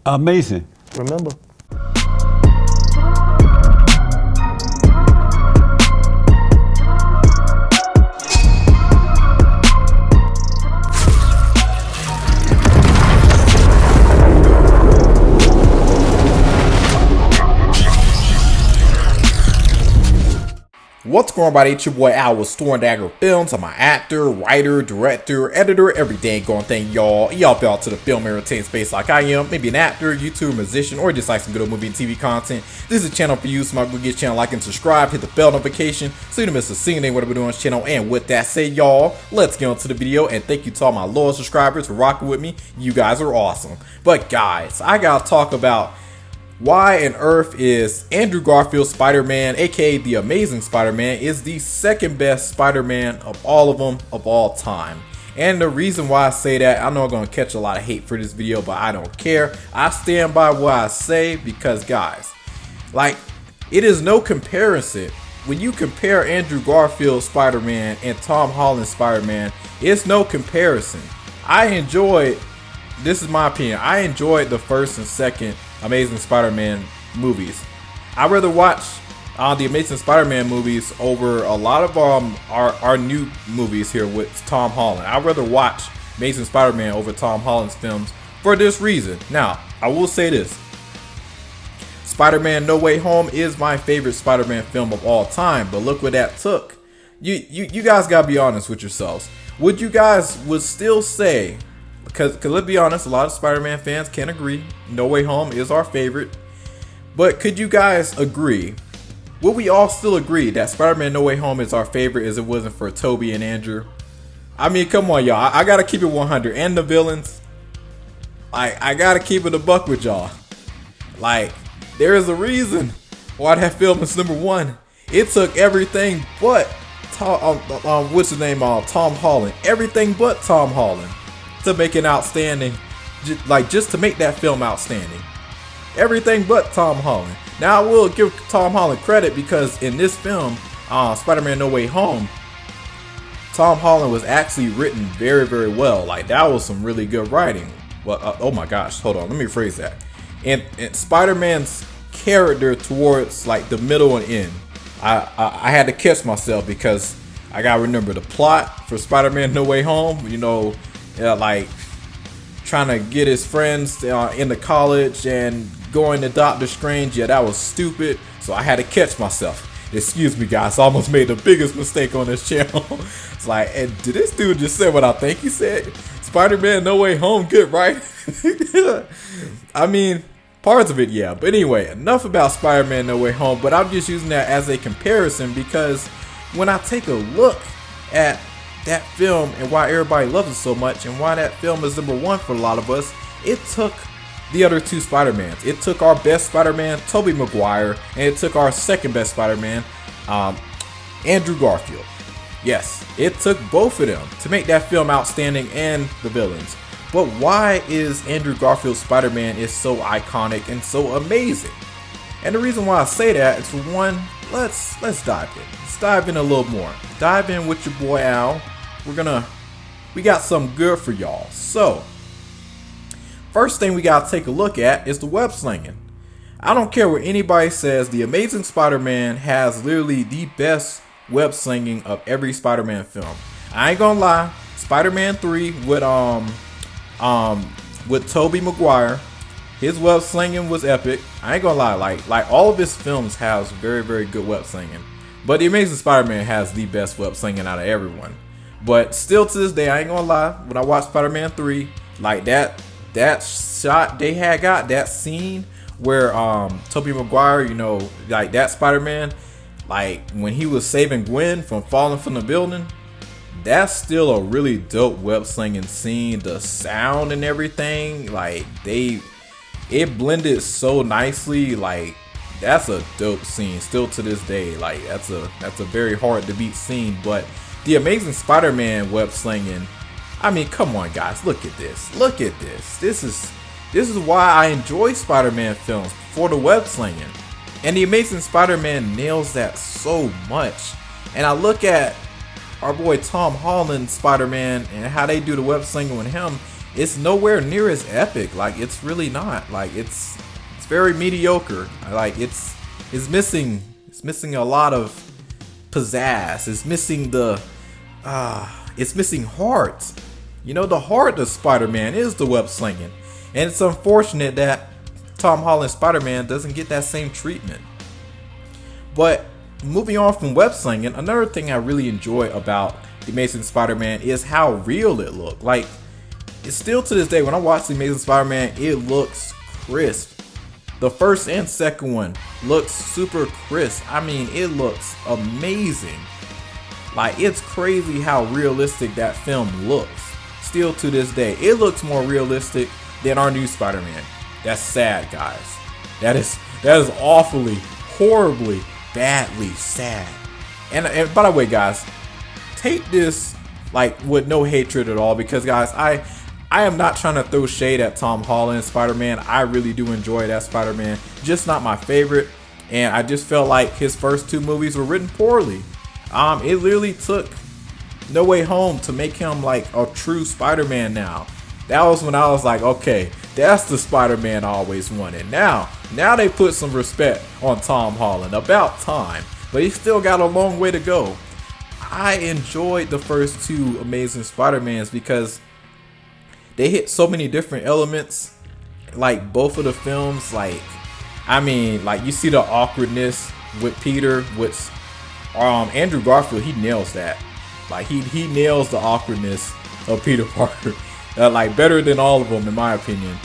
Amazing. Remember. What's going on, everybody? It's your boy Al with Storm Dagger Films. I'm an actor, writer, director, editor, every dang going thing, y'all. Y'all fell out to the film entertainment space like I am. Maybe an actor, YouTuber, musician, or just like some good old movie and TV content. This is a channel for you, so I'm gonna get channel like and subscribe, hit the bell notification so you don't miss a single thing what we're doing on this channel. And with that said, y'all, let's get on to the video. And thank you to all my loyal subscribers for rocking with me. You guys are awesome. But guys, I gotta talk about why on earth is Andrew Garfield Spider-Man, aka the Amazing Spider-Man, is the second best Spider-Man of all of them of all time. And the reason why I say that, I know I'm going to catch a lot of hate for this video, but I don't care. I stand by what I say because, guys, like, it is no comparison. When you compare Andrew Garfield Spider-Man and Tom Holland Spider-Man, it's no comparison. I enjoyed, this is my opinion, I enjoyed the first and second Amazing Spider-Man movies. I'd rather watch the Amazing Spider-Man movies over a lot of our new movies here with Tom Holland. I'd rather watch Amazing Spider-Man over Tom Holland's films for this reason. Now, I will say this. Spider-Man No Way Home is my favorite Spider-Man film of all time, but look what that took. You guys gotta be honest with yourselves. Would you guys still say, because let's be honest, a lot of Spider-Man fans can agree No Way Home is our favorite, but could you guys agree, would we all still agree that Spider-Man No Way Home is our favorite as it wasn't for Tobey and Andrew? I mean, come on, y'all. I gotta keep it 100. And the villains, I gotta keep it a buck with y'all. Like, there is a reason why that film is number one. It took everything but Tom Holland. Everything but Tom Holland to make it outstanding, just to make that film outstanding. Everything but Tom Holland. Now, I will give Tom Holland credit because in this film, Spider-Man No Way Home, Tom Holland was actually written very, very well. Like, that was some really good writing. Well, oh my gosh, hold on, let me rephrase that. And Spider-Man's character towards like the middle and end, I had to catch myself because I gotta remember the plot for Spider-Man No Way Home. You know, like trying to get his friends into college and going to Doctor Strange. Yeah, that was stupid. So I had to catch myself. Excuse me, guys. I almost made the biggest mistake on this channel. It's like, and did this dude just say what I think he said? Spider-Man No Way Home, good, right? I mean, parts of it, yeah. But anyway, enough about Spider-Man No Way Home. But I'm just using that as a comparison because when I take a look at that film and why everybody loves it so much and why that film is number one for a lot of us, it took the other two Spider-Mans. It took our best Spider-Man, Tobey Maguire, and it took our second best Spider-Man, Andrew Garfield. Yes, it took both of them to make that film outstanding and the villains. But why is Andrew Garfield's Spider-Man is so iconic and so amazing? And the reason why I say that is, for one, let's dive in. Let's dive in a little more. Dive in with your boy Al. We got something good for y'all. So, first thing we gotta take a look at is the web slinging. I don't care what anybody says, the Amazing Spider-Man has literally the best web slinging of every Spider-Man film. I ain't gonna lie, Spider-Man 3 with Tobey Maguire, his web slinging was epic. I ain't gonna lie, like all of his films has very, very good web slinging. But the Amazing Spider-Man has the best web slinging out of everyone. But still to this day, I ain't gonna lie, when I watched Spider-Man 3, like that shot they had got, that scene where Tobey Maguire, you know, like that Spider-Man, like when he was saving Gwen from falling from the building, that's still a really dope web slinging scene. The sound and everything, like it blended so nicely. Like, that's a dope scene still to this day. Like, that's a very hard to beat scene. But the Amazing Spider-Man web slinging, I mean, come on, guys, look at this. Look at this. This is why I enjoy Spider-Man films, for the web slinging. And the Amazing Spider-Man nails that so much. And I look at our boy Tom Holland Spider-Man and how they do the web slinging with him, it's nowhere near as epic. Like, it's really not. Like, it's very mediocre. Like, it's missing a lot of pizzazz. It's missing it's missing heart. You know, the heart of Spider-Man is the web slinging, and it's unfortunate that Tom Holland's Spider-Man doesn't get that same treatment. But moving on from web slinging, another thing I really enjoy about The Amazing Spider-Man is how real it looked. Like, it's still to this day, when I watch The Amazing Spider-Man, it looks crisp. The first and second one looks super crisp. I mean, it looks amazing. Like, it's crazy how realistic that film looks. Still to this day, it looks more realistic than our new Spider-Man. That's sad, guys. That is awfully, horribly, badly sad. And by the way, guys, take this like with no hatred at all, because guys, I am not trying to throw shade at Tom Holland's Spider-Man. I really do enjoy that Spider-Man, just not my favorite. And I just felt like his first two movies were written poorly. It literally took No Way Home to make him like a true Spider-Man now. That was when I was like, okay, that's the Spider-Man I always wanted. Now they put some respect on Tom Holland. About time. But he still got a long way to go. I enjoyed the first two Amazing Spider-Mans because they hit so many different elements. Like, both of the films, like, I mean, like, you see the awkwardness with Peter, which Andrew Garfield, he nails that. Like, he nails the awkwardness of Peter Parker. Like, better than all of them, in my opinion.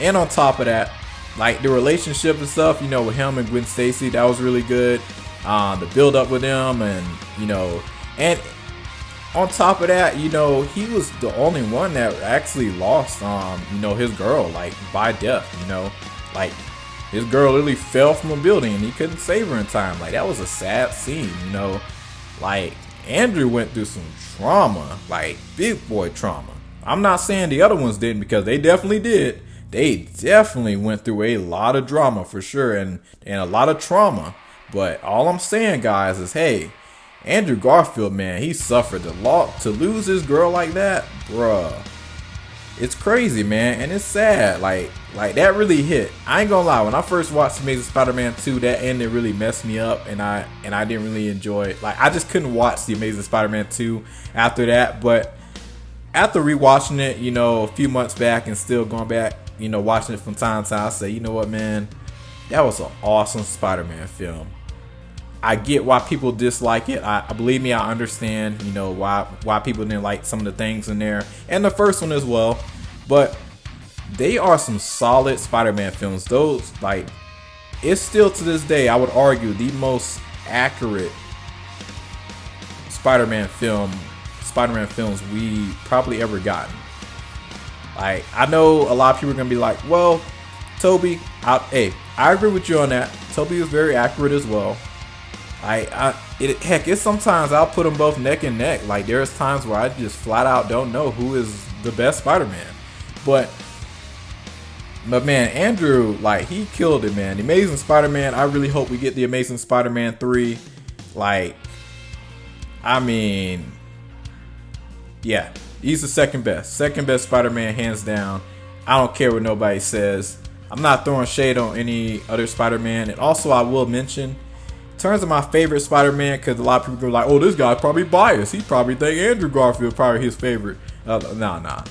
And on top of that, like, the relationship and stuff, you know, with him and Gwen Stacy, that was really good. The build up with him, and you know, and on top of that, you know, he was the only one that actually lost, you know, his girl, like, by death. You know, like, his girl literally fell from a building and he couldn't save her in time. Like, that was a sad scene. You know, like, Andrew went through some trauma, like big boy trauma. I'm not saying the other ones didn't, because they definitely did. They definitely went through a lot of drama for sure, and a lot of trauma. But all I'm saying, guys, is, hey, Andrew Garfield, man, he suffered a lot. To lose his girl like that, bruh, it's crazy, man, and it's sad. Like that really hit. I ain't gonna lie, when I first watched Amazing Spider-Man 2, that ending really messed me up, and I didn't really enjoy it. Like, I just couldn't watch The Amazing Spider-Man 2 after that. But after rewatching it, you know, a few months back, and still going back, you know, watching it from time to time, I say, you know what, man, that was an awesome Spider-Man film. I get why people dislike it. I believe me, I understand, you know, why people didn't like some of the things in there, and the first one as well. But they are some solid Spider-Man films. Those, like, it's still to this day, I would argue, the most accurate Spider-Man films we probably ever gotten. Like, I know a lot of people are gonna be like, well, Toby, I agree with you on that. Toby is very accurate as well. Heck, it's sometimes I'll put them both neck and neck. Like, there's times where I just flat out don't know who is the best Spider-Man. But man, Andrew, like, he killed it, man. The Amazing Spider-Man, I really hope we get the Amazing Spider-Man 3. Like, I mean, yeah, he's the second best Spider-Man, hands down. I don't care what nobody says. I'm not throwing shade on any other Spider-Man. And also, I will mention, in terms of my favorite Spider-Man, because a lot of people are like, oh, this guy's probably biased. He probably think Andrew Garfield probably his favorite. Nah.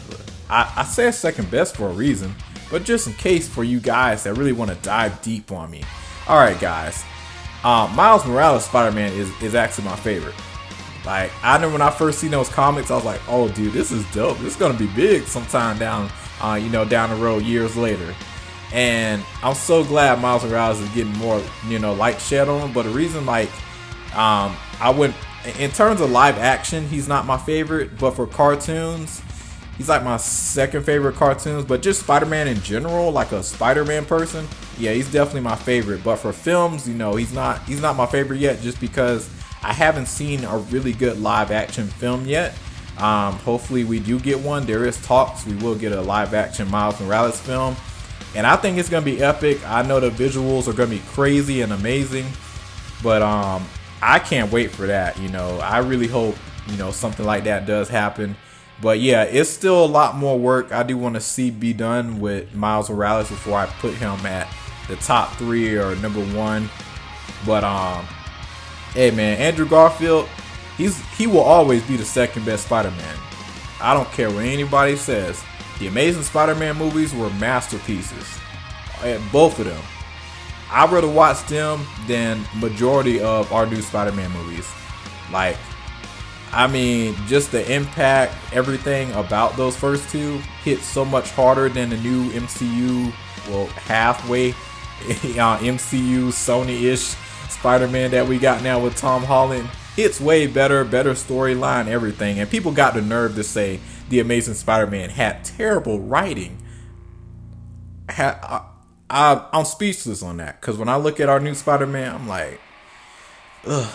I said second best for a reason, but just in case for you guys that really want to dive deep on me. All right, guys. Miles Morales Spider-Man is actually my favorite. Like, I know when I first seen those comics, I was like, oh, dude, this is dope. This is gonna be big sometime down the road, years later. And I'm so glad Miles Morales is getting more, light shed on him. But the reason, I went, in terms of live action, he's not my favorite. But for cartoons, he's like my second favorite cartoons. But just Spider-Man in general, like a Spider-Man person, yeah, he's definitely my favorite. But for films, he's not my favorite yet, just because I haven't seen a really good live action film yet. Hopefully we do get one. There is talks we will get a live action Miles Morales film. And I think it's going to be epic. I know the visuals are going to be crazy and amazing. But I can't wait for that. I really hope, something like that does happen. But yeah, it's still a lot more work I do want to see be done with Miles Morales before I put him at the top 3 or number 1. But hey man, Andrew Garfield, he will always be the second best Spider-Man. I don't care what anybody says. The Amazing Spider-Man movies were masterpieces. Both of them. I'd rather watch them than majority of our new Spider-Man movies. Like, I mean, just the impact, everything about those first two hit so much harder than the new MCU, well, halfway MCU, Sony-ish Spider-Man that we got now with Tom Holland. It's way better storyline, everything. And people got the nerve to say The Amazing Spider-Man had terrible writing. I'm speechless on that. Because when I look at our new Spider-Man, I'm like, ugh,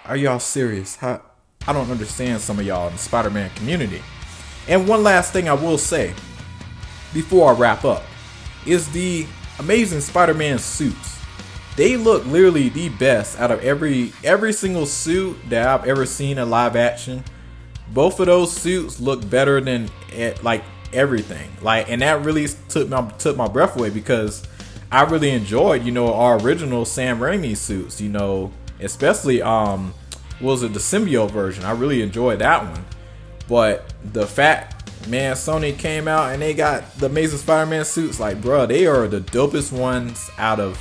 are y'all serious? I don't understand some of y'all in the Spider-Man community. And one last thing I will say before I wrap up is the Amazing Spider-Man suits. They look literally the best out of every single suit that I've ever seen in live action. Both of those suits look better than like everything. Like, and that really took my breath away because I really enjoyed, you know, our original Sam Raimi suits, you know, especially what was it, the symbiote version. I really enjoyed that one. But the fact, man, Sony came out and they got the Amazing Spider-Man suits, like, bruh, they are the dopest ones out of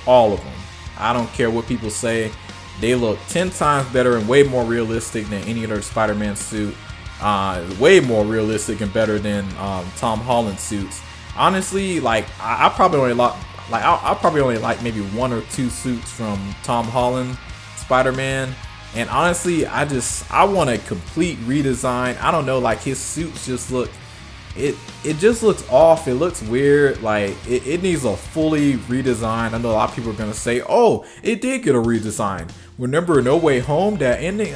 all of them. I don't care what people say. They look 10 times better and way more realistic than any other Spider-Man suit. Way more realistic and better than Tom Holland suits. Honestly, like, I probably only like maybe 1 or 2 suits from Tom Holland Spider-Man. And honestly, I want a complete redesign. I don't know, like, his suits just look, it just looks off. It looks weird. Like, it needs a fully redesign. I know a lot of people are gonna say, oh, it did get a redesign. Remember No Way Home, that ending?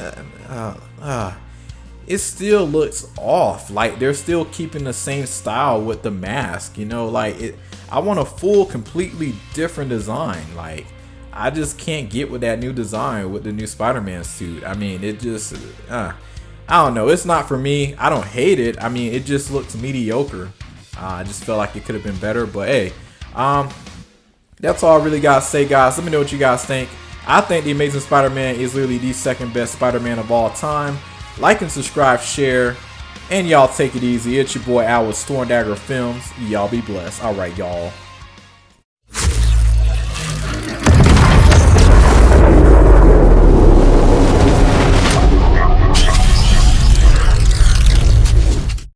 It still looks off. Like, they're still keeping the same style with the mask, you know, like, I want a full, completely different design. Like, I just can't get with that new design with the new Spider-Man suit. I mean, it just, I don't know. It's not for me. I don't hate it. I mean, it just looks mediocre. I just felt like it could have been better. But hey, that's all I really got to say, guys. Let me know what you guys think. I think The Amazing Spider-Man is literally the second best Spider-Man of all time. Like and subscribe, share, and y'all take it easy. It's your boy Al with Storm Dagger Films. Y'all be blessed. All right, y'all.